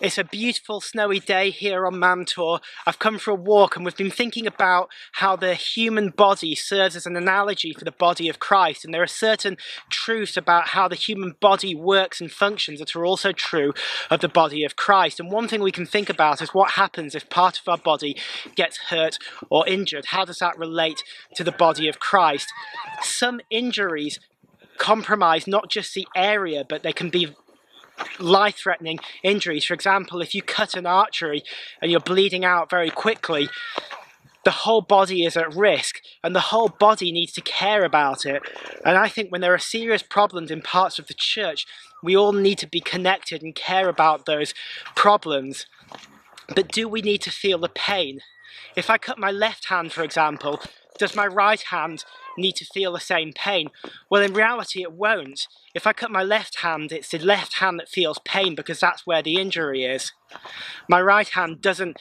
It's a beautiful snowy day here on Mantor. I've come for a walk and we've been thinking about how the human body serves as an analogy for the body of Christ, and there are certain truths about how the human body works and functions that are also true of the body of Christ. And one thing we can think about is what happens if part of our body gets hurt or injured. How does that relate to the body of Christ? Some injuries compromise not just the area, but they can be life-threatening injuries. For example, if you cut an artery and you're bleeding out very quickly, the whole body is at risk and the whole body needs to care about it. And I think when there are serious problems in parts of the church, we all need to be connected and care about those problems. But do we need to feel the pain? If I cut my left hand, for example, does my right hand need to feel the same pain? Well, in reality, it won't. If I cut my left hand, it's the left hand that feels pain because that's where the injury is. My right hand doesn't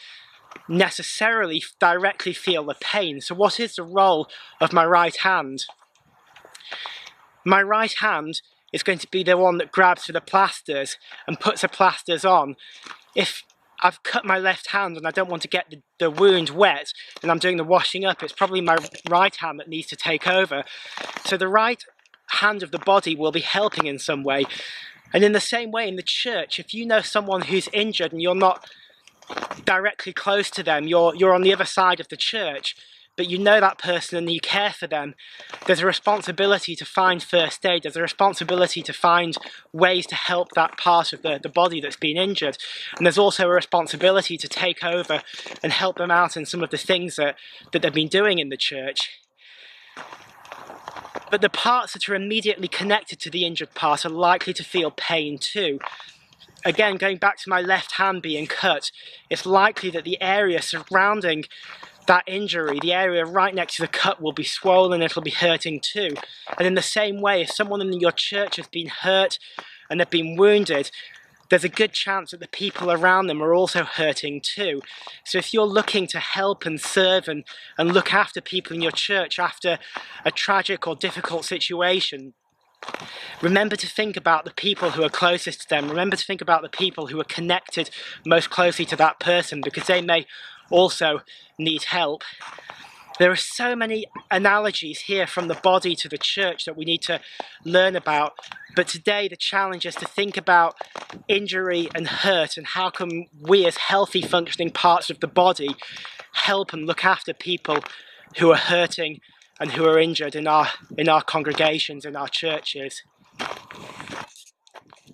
necessarily directly feel the pain. So what is the role of my right hand? My right hand is going to be the one that grabs for the plasters and puts the plasters on. If I've cut my left hand and I don't want to get the wound wet and I'm doing the washing up, it's probably my right hand that needs to take over. So the right hand of the body will be helping in some way. And in the same way in the church, if you know someone who's injured and you're not directly close to them, you're on the other side of the church, but you know that person and you care for them, there's a responsibility to find first aid, there's a responsibility to find ways to help that part of the body that's been injured, and there's also a responsibility to take over and help them out in some of the things that they've been doing in the church. But the parts that are immediately connected to the injured part are likely to feel pain too. Again, going back to my left hand being cut, it's likely that the area surrounding that injury, the area right next to the cut, will be swollen, it'll be hurting too. And in the same way, if someone in your church has been hurt and they've been wounded, there's a good chance that the people around them are also hurting too. So if you're looking to help and serve and look after people in your church after a tragic or difficult situation, remember to think about the people who are closest to them. Remember to think about the people who are connected most closely to that person, because they may also need help. There are so many analogies here from the body to the church that we need to learn about, but today the challenge is to think about injury and hurt and how can we as healthy functioning parts of the body help and look after people who are hurting and who are injured in our congregations, in our churches.